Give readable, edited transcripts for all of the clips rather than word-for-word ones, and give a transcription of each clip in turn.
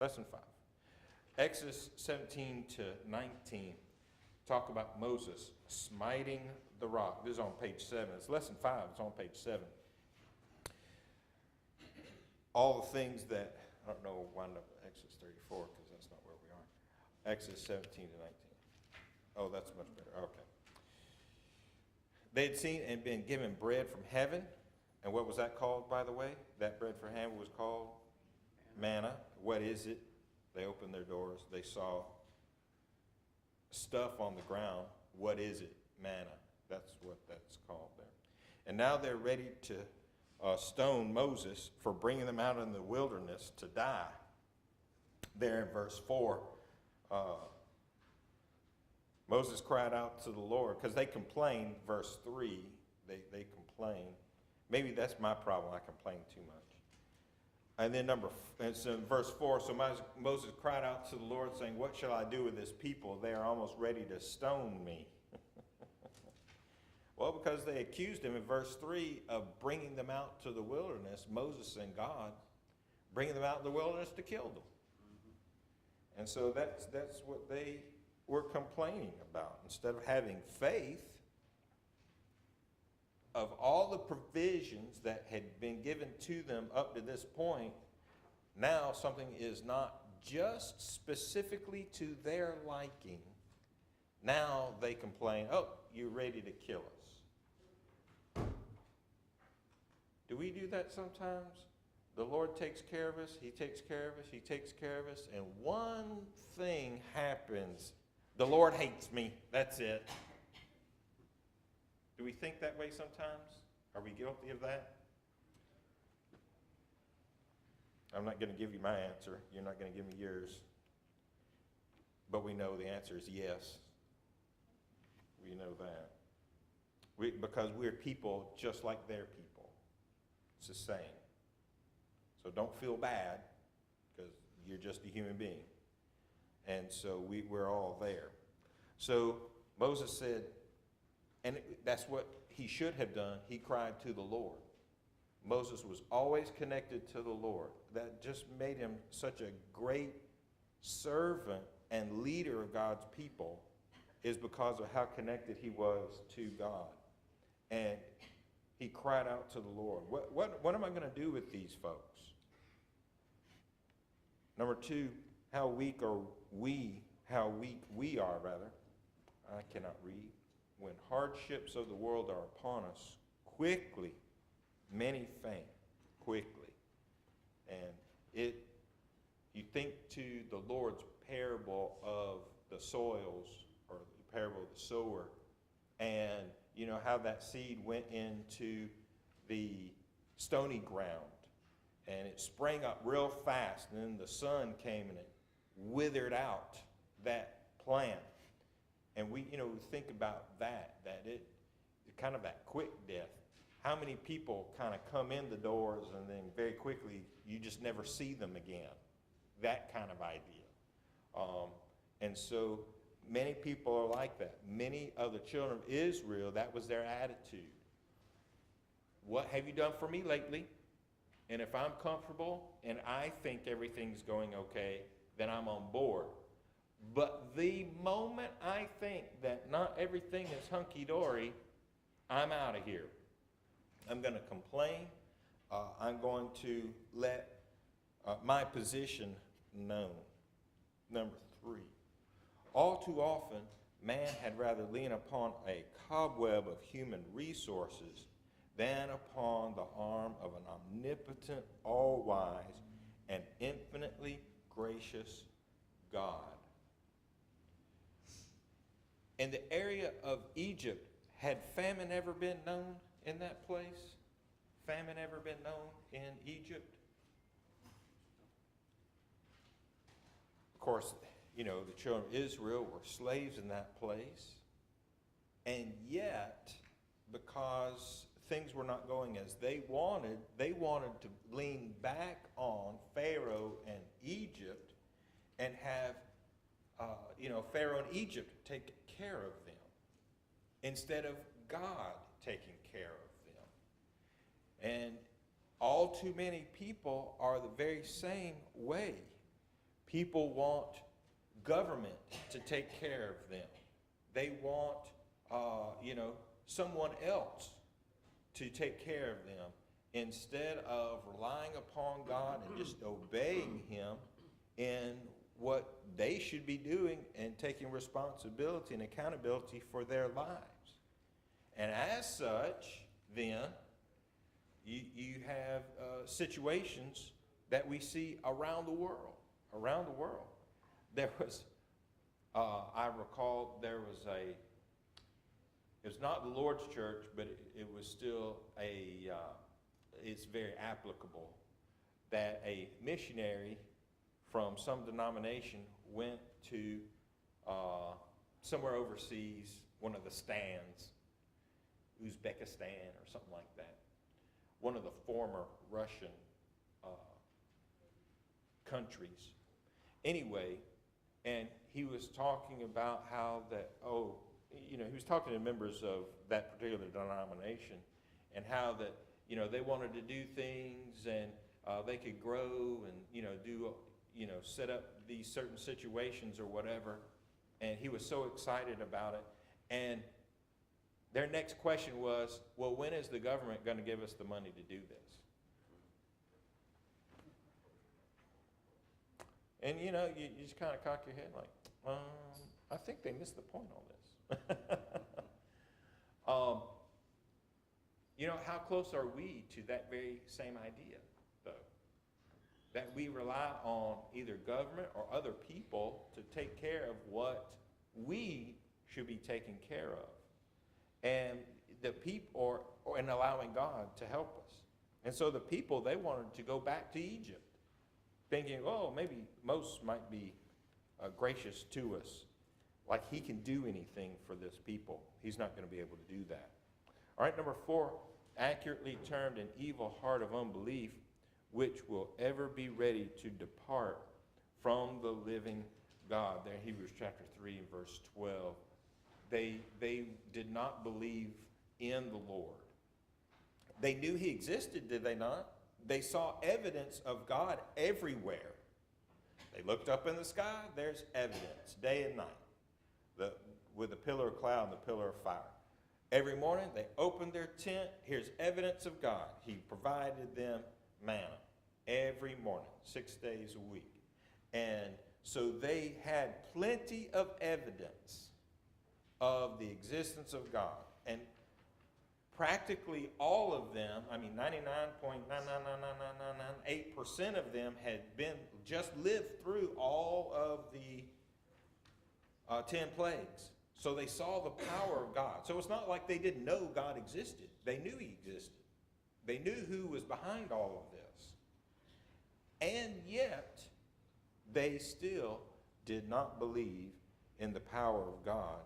Lesson 5. Exodus 17 to 19 talk about Moses smiting the rock. This is on page 7. It's lesson 5. It's on page 7. All the things that, I don't know, wind up at Exodus 34 because that's not where we are. Exodus 17 to 19. Oh, that's much better. Okay. They had seen and been given bread from heaven. And what was that called, by the way? That bread from heaven was called manna. What is it? They opened their doors. They saw stuff on the ground. What is it? Manna. That's what that's called there. And now they're ready to stone Moses for bringing them out in the wilderness to die. There in verse 4, Moses cried out to the Lord, because they complained, verse 3, they complained. Maybe that's my problem, I complain too much. And then it's in verse 4, so Moses cried out to the Lord, saying, "What shall I do with this people? They are almost ready to stone me." Well, because they accused him in verse 3 of bringing them out to the wilderness, Moses and God, bringing them out in the wilderness to kill them. And so that's what they were complaining about. Instead of having faith of all the provisions that had been given to them up to this point, now something is not just specifically to their liking. Now they complain, "Oh, you're ready to kill us." Do we do that sometimes? The Lord takes care of us, He takes care of us, He takes care of us, and one thing happens. The Lord hates me, that's it. Do we think that way sometimes? Are we guilty of that? I'm not going to give you my answer. You're not going to give me yours. But we know the answer is yes. We know that. Because we're people just like their people. It's the same. So don't feel bad, because you're just a human being. And so we're all there. So Moses said, and that's what he should have done. He cried to the Lord. Moses was always connected to the Lord. That just made him such a great servant and leader of God's people, is because of how connected he was to God. And he cried out to the Lord. What am I going to do with these folks? Number 2, how weak we are, rather. I cannot read. When hardships of the world are upon us, quickly, many faint, quickly. And you think to the Lord's parable of the soils, or the parable of the sower, and you know how that seed went into the stony ground, and it sprang up real fast, and then the sun came and it withered out that plant. And we think about that it kind of that quick death. How many people kind of come in the doors and then very quickly you just never see them again? That kind of idea. And so many people are like that. Many of the children of Israel, that was their attitude. What have you done for me lately? And if I'm comfortable and I think everything's going okay, then I'm on board. But the moment I think that not everything is hunky-dory, I'm out of here. I'm going to complain. I'm going to let my position known. Number 3, all too often, man had rather lean upon a cobweb of human resources than upon the arm of an omnipotent, all-wise, and infinitely gracious God. In the area of Egypt, had famine ever been known in that place? Famine ever been known in Egypt? Of course, the children of Israel were slaves in that place. And yet, because things were not going as they wanted to lean back on Pharaoh and Egypt and have Pharaoh and Egypt take care of them instead of God taking care of them. And all too many people are the very same way. People want government to take care of them. They want, someone else to take care of them instead of relying upon God and just obeying Him in what they should be doing and taking responsibility and accountability for their lives. And as such, then, you have situations that we see around the world. Around the world. There was, I recall there was it was not the Lord's church, but it was still it's very applicable, that a missionary from some denomination went to somewhere overseas, one of the stands, Uzbekistan or something like that, one of the former Russian countries. Anyway, and he was talking about how that, he was talking to members of that particular denomination and how that, they wanted to do things and they could grow and, do, set up these certain situations or whatever. And he was so excited about it. And their next question was, well, when is the government going to give us the money to do this? And, you just kind of cock your head like, I think they missed the point on this. How close are we to that very same idea, though? That we rely on either government or other people to take care of what we should be taking care of. And the people, and allowing God to help us. And so the people, they wanted to go back to Egypt, thinking, maybe Moses might be gracious to us, like he can do anything for this people. He's not going to be able to do that. All right, number 4, accurately termed an evil heart of unbelief, which will ever be ready to depart from the living God. There, Hebrews chapter 3 and verse 12. They did not believe in the Lord. They knew he existed, did they not? They saw evidence of God everywhere. They looked up in the sky, there's evidence, day and night, with a pillar of cloud and the pillar of fire. Every morning they opened their tent, here's evidence of God. He provided them manna every morning, 6 days a week. And so they had plenty of evidence of the existence of God. And practically all of them, 99.9999998% of them had just lived through all of the 10 plagues. So they saw the power of God. So it's not like they didn't know God existed. They knew he existed. They knew who was behind all of this. And yet, they still did not believe in the power of God.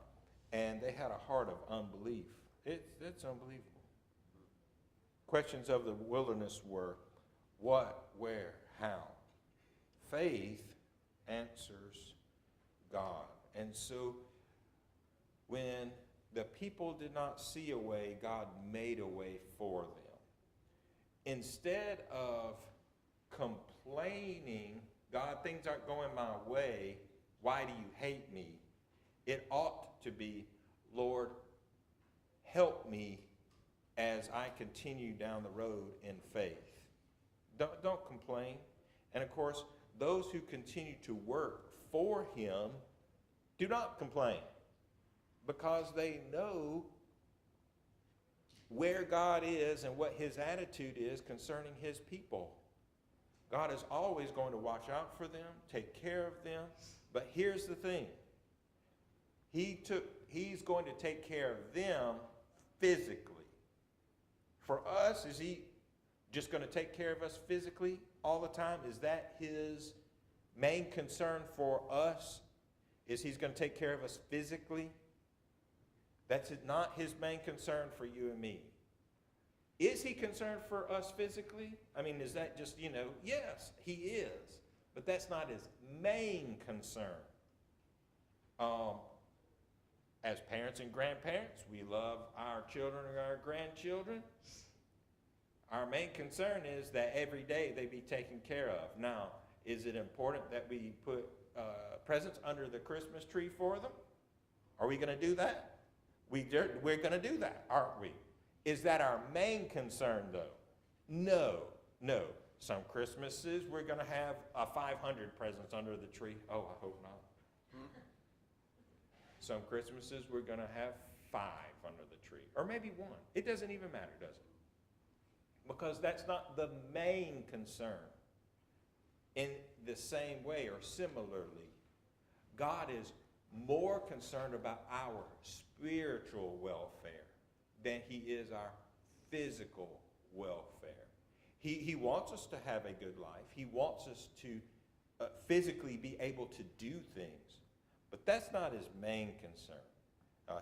And they had a heart of unbelief. It's unbelievable. Questions of the wilderness were, what, where, how? Faith answers God. And so when the people did not see a way, God made a way for them. Instead of complaining, God, things aren't going my way, why do you hate me? It ought to be, Lord, help me as I continue down the road in faith. Don't complain. And of course, those who continue to work for him do not complain, because they know where God is and what his attitude is concerning his people. God is always going to watch out for them, take care of them. But here's the thing. He's going to take care of them physically. For us, is he just going to take care of us physically all the time? Is that his main concern for us? Is he's going to take care of us physically? That's not his main concern for you and me. Is he concerned for us physically? Is that just, yes, he is. But that's not his main concern. As parents and grandparents, we love our children and our grandchildren. Our main concern is that every day they be taken care of. Now, Is it important that we put presents under the Christmas tree for them? Are we going to do that? We're going to do that, aren't we? Is that our main concern, though? No, no. Some Christmases we're going to have 500 presents under the tree. Oh, I hope not. Some Christmases we're going to have 5 under the tree, or maybe 1. It doesn't even matter, does it? Because that's not the main concern. In the same way or similarly, God is more concerned about our spiritual welfare than he is our physical welfare. He wants us to have a good life. He wants us to physically be able to do things. But that's not his main concern.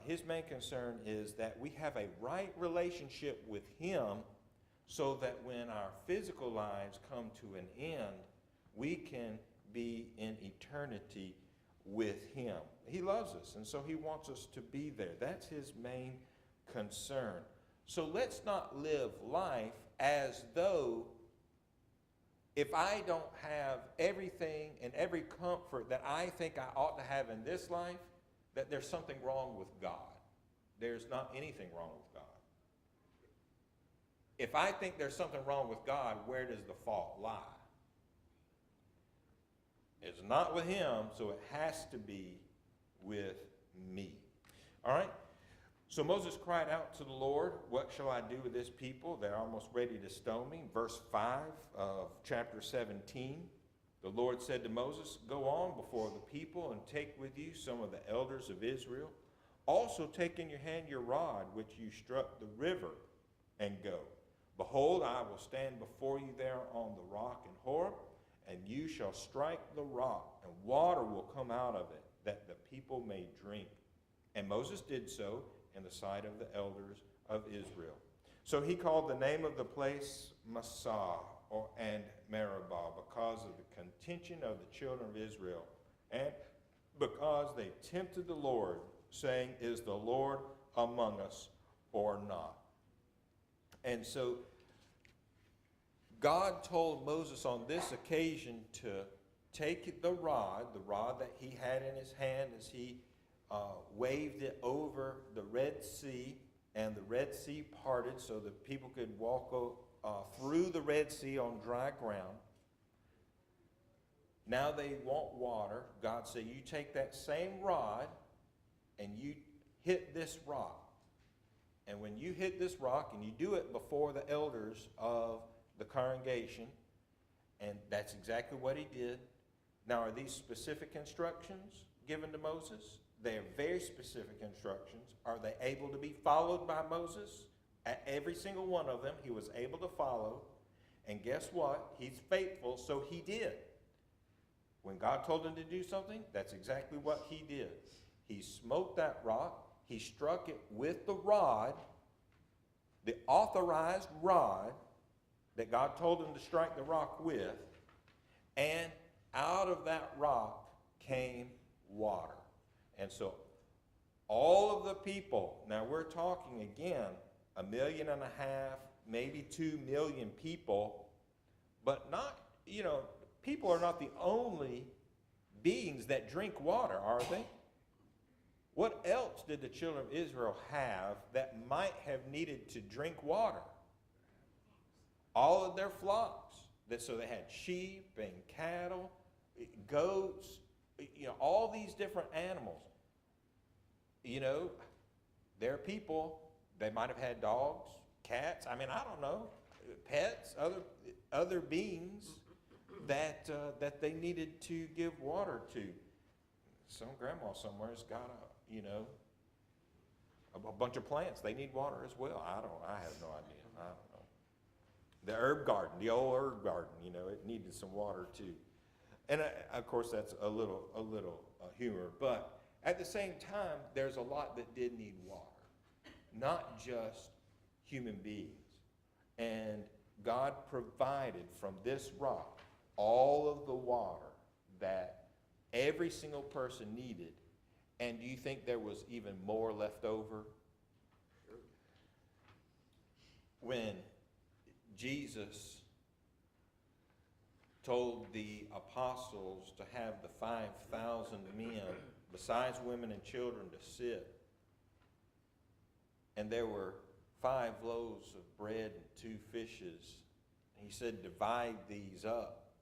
His main concern is that we have a right relationship with him so that when our physical lives come to an end, we can be in eternity with him. He loves us, and so he wants us to be there. That's his main concern. So let's not live life as though if I don't have everything and every comfort that I think I ought to have in this life, that there's something wrong with God. There's not anything wrong with God. If I think there's something wrong with God, where does the fault lie? It's not with him, so it has to be with me. All right? So Moses cried out to the Lord, "What shall I do with this people? They're almost ready to stone me." Verse 5 of chapter 17, the Lord said to Moses, "Go on before the people and take with you some of the elders of Israel. Also take in your hand your rod, which you struck the river, and go. Behold, I will stand before you there on the rock in Horeb, and you shall strike the rock, and water will come out of it, that the people may drink." And Moses did so in the sight of the elders of Israel. So he called the name of the place Massah and Meribah, because of the contention of the children of Israel, and because they tempted the Lord, saying, "Is the Lord among us or not?" And so God told Moses on this occasion to take the rod that he had in his hand as he waved it over the Red Sea, and the Red Sea parted so that people could walk through the Red Sea on dry ground. Now they want water. God said, "You take that same rod and you hit this rock. And when you hit this rock, and you do it before the elders of the congregation," and that's exactly what he did. Now, are these specific instructions given to Moses? They are very specific instructions. Are they able to be followed by Moses? At every single one of them, he was able to follow. And guess what? He's faithful, so he did. When God told him to do something, that's exactly what he did. He smote that rock. He struck it with the rod, the authorized rod that God told him to strike the rock with, and out of that rock came water. And so all of the people, now we're talking again, 1.5 million, maybe 2 million people, but not, people are not the only beings that drink water, are they? What else did the children of Israel have that might have needed to drink water? All of their flocks. So they had sheep and cattle, goats, all these different animals. There are people, they might have had dogs, cats, I don't know, pets, other beings that they needed to give water to. Some grandma somewhere's got a bunch of plants. They need water as well. I have no idea. I don't know. The herb garden, the old herb garden, it needed some water too. And of course that's a little humor, but at the same time, there's a lot that did need water, not just human beings. And God provided from this rock all of the water that every single person needed. And do you think there was even more left over? When Jesus told the apostles to have the 5,000 men, besides women and children, to sit. And there were 5 loaves of bread and 2 fishes. He said, divide these up.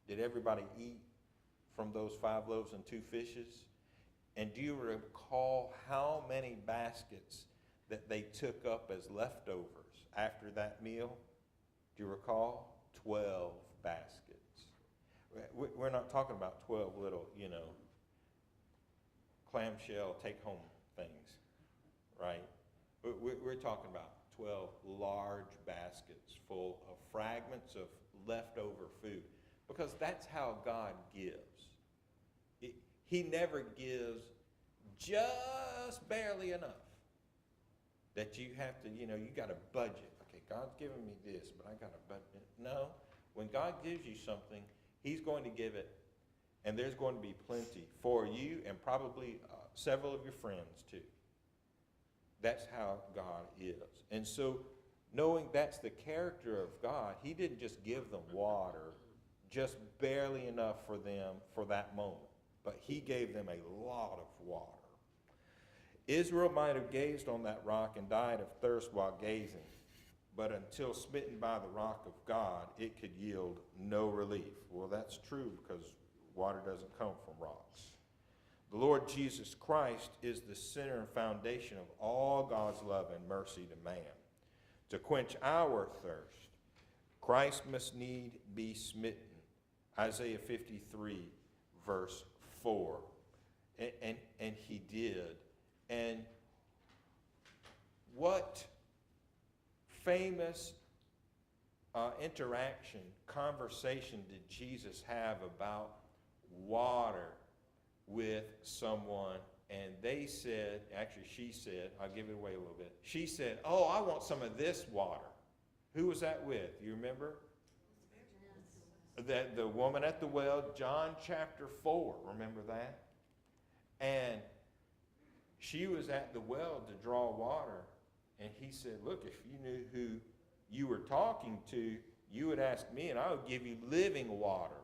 Did everybody eat from those 5 loaves and 2 fishes? And do you recall how many baskets that they took up as leftovers after that meal? Do you recall? 12 baskets. We're not talking about 12 little, clamshell take-home things, right? We're talking about 12 large baskets full of fragments of leftover food, because that's how God gives. He never gives just barely enough that you have to, you got a budget. Okay, God's giving me this, but I got a budget. No, when God gives you something, He's going to give it, and there's going to be plenty for you and probably several of your friends too. That's how God is. And so, knowing that's the character of God, He didn't just give them water, just barely enough for them for that moment, but He gave them a lot of water. Israel might have gazed on that rock and died of thirst while gazing, but until smitten by the rock of God, it could yield no relief. Well, that's true, because water doesn't come from rocks. The Lord Jesus Christ is the center and foundation of all God's love and mercy to man. To quench our thirst, Christ must need be smitten. Isaiah 53, verse 4. And He did. And what famous conversation did Jesus have about water with someone? And they said, actually she said, I'll give it away a little bit. She said, oh, I want some of this water. Who was that with? You remember? That the woman at the well, John chapter 4. Remember that? And she was at the well to draw water. And he said, look, if you knew who you were talking to, you would ask me, and I would give you living water.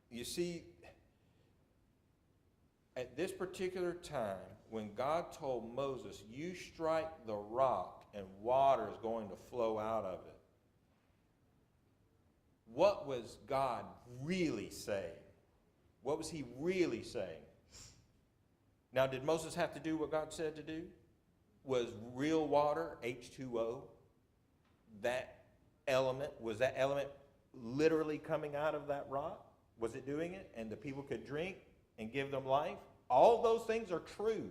You see, at this particular time, when God told Moses, you strike the rock and water is going to flow out of it, what was God really saying? What was He really saying? Now, did Moses have to do what God said to do? Was real water, H2O, was that element literally coming out of that rock? Was it doing it? And the people could drink and give them life? All those things are true.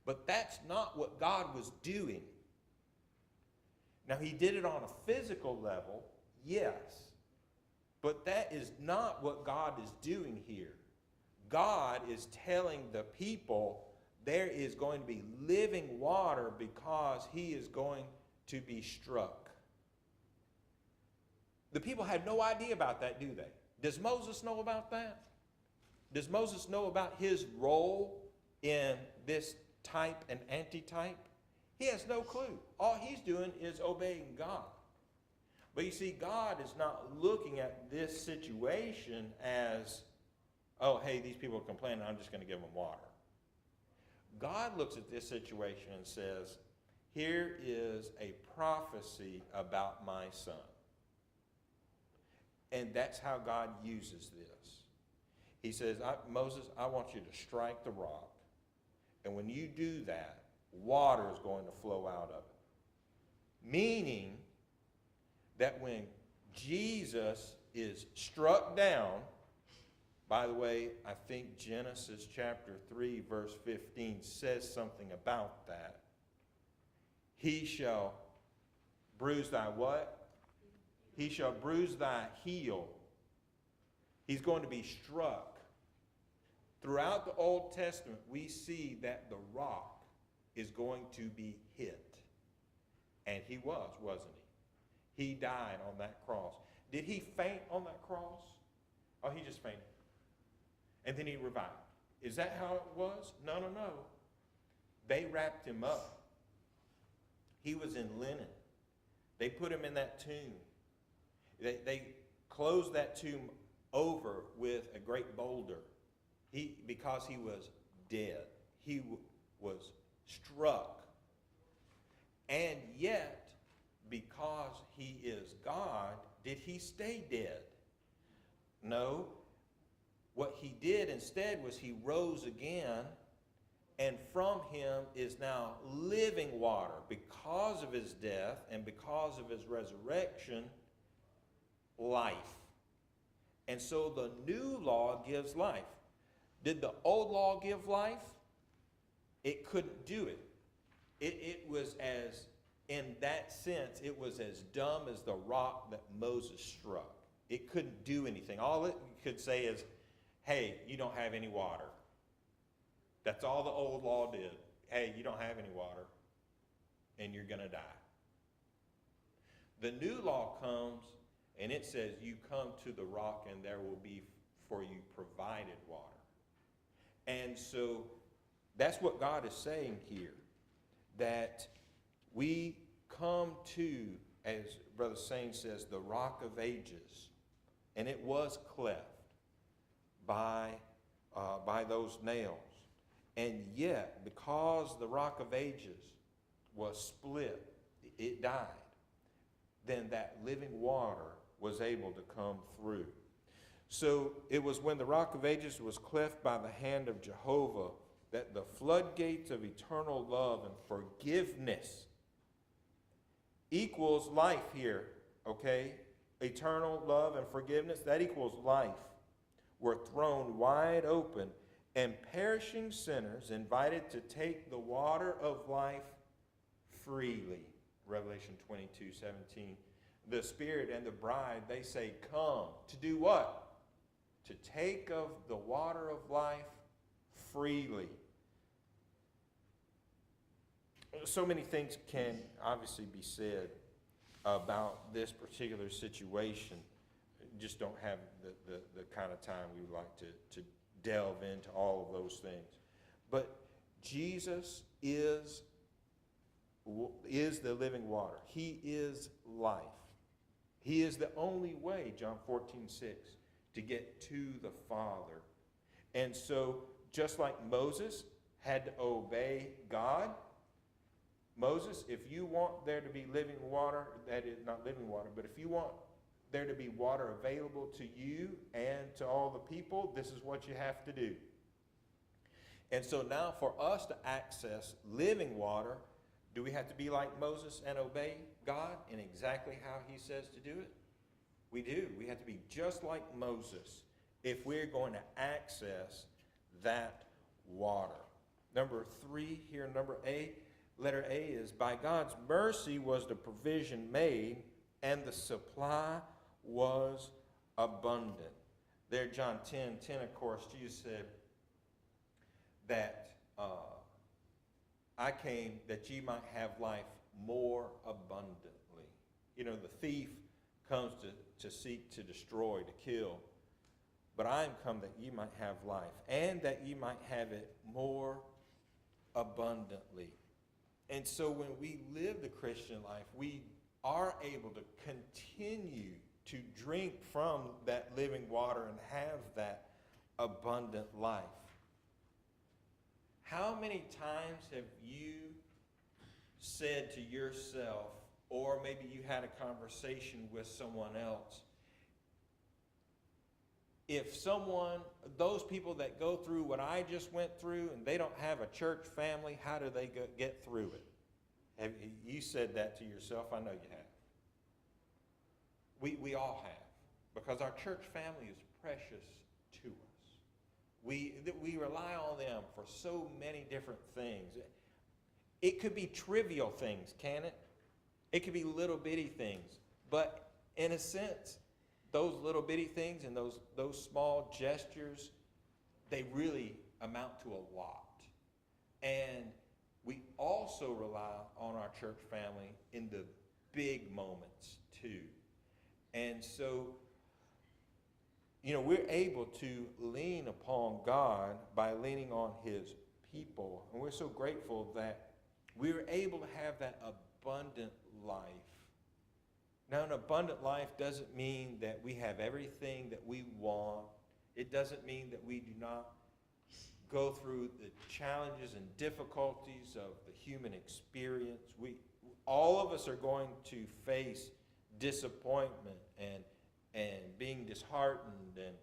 But that's not what God was doing. Now, He did it on a physical level, yes. But that is not what God is doing here. God is telling the people there is going to be living water because He is going to be struck. The people had no idea about that, do they? Does Moses know about that? Does Moses know about his role in this type and antitype? He has no clue. All he's doing is obeying God. But you see, God is not looking at this situation as, oh, hey, these people are complaining, I'm just going to give them water. God looks at this situation and says, here is a prophecy about my son. And that's how God uses this. He says, Moses, I want you to strike the rock. And when you do that, water is going to flow out of it. Meaning that when Jesus is struck down, by the way, I think Genesis chapter 3, verse 15 says something about that. He shall bruise thy what? He shall bruise thy heel. He's going to be struck. Throughout the Old Testament, we see that the rock is going to be hit. And he was, wasn't he? He died on that cross. Did he faint on that cross? Oh, he just fainted. And then he revived. Is that how it was? No. They wrapped him up. He was in linen. They put him in that tomb. They closed that tomb over with a great boulder. Because he was dead. He was struck. And yet, because he is God, did he stay dead? No. What he did instead was he rose again, and from him is now living water. Because of his death and because of his resurrection, life. And so the new law gives life. Did the old law give life? It couldn't do it. It was as, in that sense, it was as dumb as the rock that Moses struck. It couldn't do anything. All it could say is, hey, you don't have any water. That's all the old law did. Hey, you don't have any water, and you're going to die. The new law comes, and it says, you come to the rock, and there will be for you provided water. And so that's what God is saying here, that we come to, as Brother Sane says, the rock of ages. And it was cleft by those nails. And yet, because the rock of ages was split, it died, then that living water was able to come through. So it was when the rock of ages was cleft by the hand of Jehovah that the floodgates of eternal love and forgiveness equals life here, okay? Eternal love and forgiveness, that equals life, were thrown wide open, and perishing sinners invited to take the water of life freely. Revelation 22:17. The Spirit and the bride, they say, come. To do what? To take of the water of life freely. So many things can obviously be said about this particular situation. Just don't have the kind of time we would like to delve into all of those things. But Jesus is the living water. He is life. He is the only way, John 14:6, to get to the Father. And so, just like Moses had to obey God, Moses, if you want there to be living water, that is not living water, but if you want there to be water available to you and to all the people, this is what you have to do. And so now for us to access living water, do we have to be like Moses and obey God in exactly how he says to do it? We do. We have to be just like Moses if we're going to access that water. Number 3 here, letter A is, by God's mercy was the provision made, and the supply was abundant. There, John 10:10, of course, Jesus said that I came that ye might have life more abundantly. You know, the thief comes to seek, to destroy, to kill. But I am come that ye might have life, and that ye might have it more abundantly. And so when we live the Christian life, we are able to continue to drink from that living water and have that abundant life. How many times have you said to yourself, or maybe you had a conversation with someone else, if someone, those people that go through what I just went through and they don't have a church family, how do they get through it? Have you said that to yourself? I know you have. We all have, because our church family is precious to us. We rely on them for so many different things. It could be trivial things, can it? It could be little bitty things. But in a sense, those little bitty things and those small gestures, they really amount to a lot. And we also rely on our church family in the big moments too. And so, you know, we're able to lean upon God by leaning on his people. And we're so grateful that we're able to have that abundant life Now, an abundant life doesn't mean that we have everything that we want. It doesn't mean that we do not go through the challenges and difficulties of the human experience. All of us are going to face disappointment and being disheartened and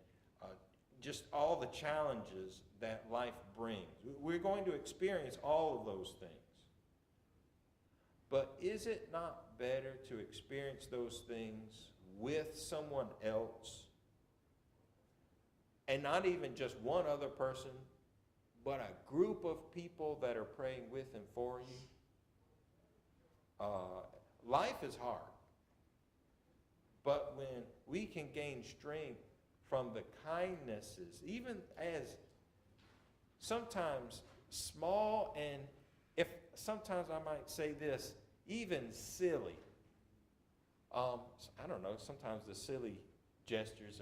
just all the challenges that life brings. We're going to experience all of those things. But is it not better to experience those things with someone else? And not even just one other person, but a group of people that are praying with and for you? Life is hard. But when we can gain strength from the kindnesses, even as sometimes small, and if sometimes I might say this, even silly. I don't know, sometimes the silly gestures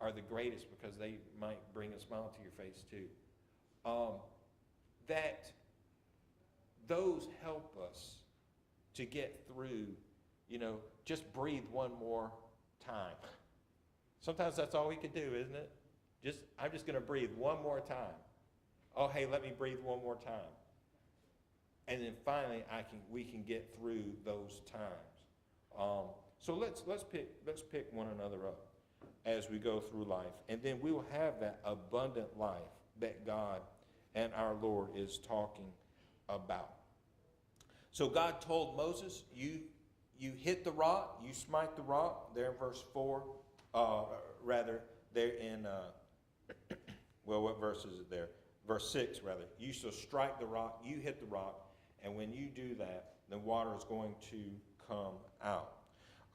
are the greatest because they might bring a smile to your face too. That those help us to get through, just breathe one more time. Sometimes that's all we can do, isn't it? I'm just going to breathe one more time. Oh, hey, let me breathe one more time. And then finally, we can get through those times. So let's pick one another up as we go through life, and then we will have that abundant life that God and our Lord is talking about. So God told Moses, you hit the rock, you smite the rock, there in verse 4, there in, what verse is it there? Verse 6, rather. You shall strike the rock, you hit the rock, and when you do that, the water is going to come out.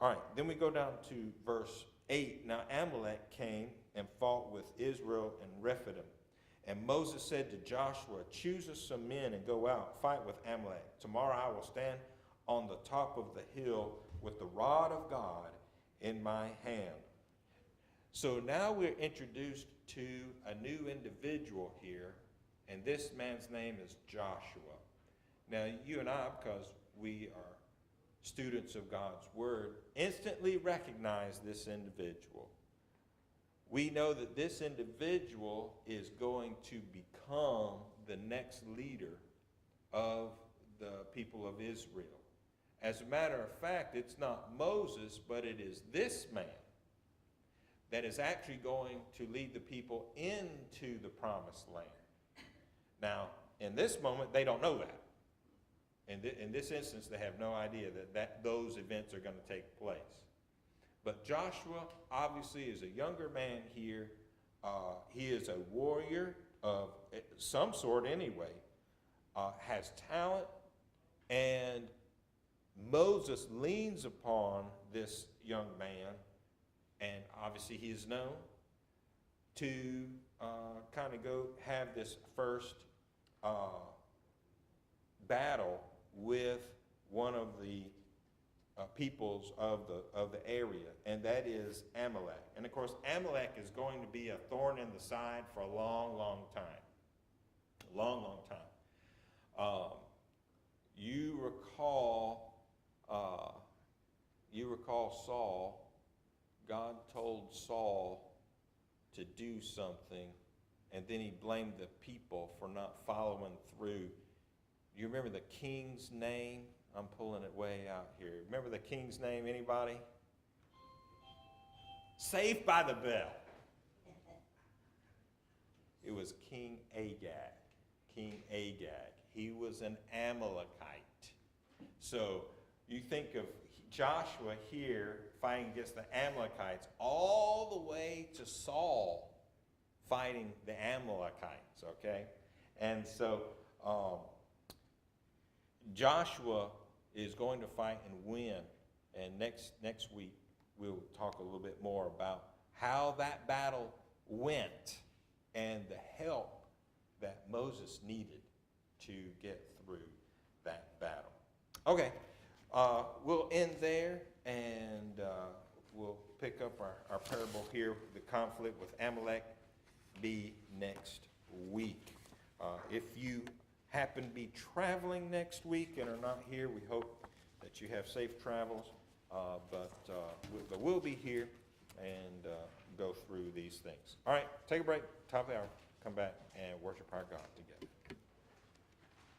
All right, then we go down to verse 8. Now Amalek came and fought with Israel and Rephidim. And Moses said to Joshua, choose us some men and go out, fight with Amalek. Tomorrow I will stand on the top of the hill with the rod of God in my hand. So now we're introduced to a new individual here, and this man's name is Joshua. Now you and I, because we are students of God's word, instantly recognize this individual. We know that this individual is going to become the next leader of the people of Israel. As a matter of fact, it's not Moses, but it is this man that is actually going to lead the people into the promised land. Now, in this moment, they don't know that. In this instance, they have no idea that those events are going to take place. But Joshua obviously is a younger man here. He is a warrior of some sort anyway, has talent, and Moses leans upon this young man, and obviously he is known, to kind of go have this first battle with one of the peoples of the area, and that is Amalek. And of course, Amalek is going to be a thorn in the side for a long, long time. Long, long time. You recall Saul. God told Saul to do something, and then he blamed the people for not following through. Do you remember the king's name? I'm pulling it way out here. Remember the king's name, anybody? Saved by the Bell. It was King Agag. King Agag. He was an Amalekite. So you think of Joshua here fighting against the Amalekites, all the way to Saul fighting the Amalekites, okay? And so Joshua is going to fight and win, and next week we'll talk a little bit more about how that battle went and the help that Moses needed to get through that battle. Okay, we'll end there, and we'll pick up our parable here, the conflict with Amalek, be next week. If you happen to be traveling next week and are not here, we hope that you have safe travels. But we'll be here and go through these things. All right, take a break, top of the hour, come back and worship our God together.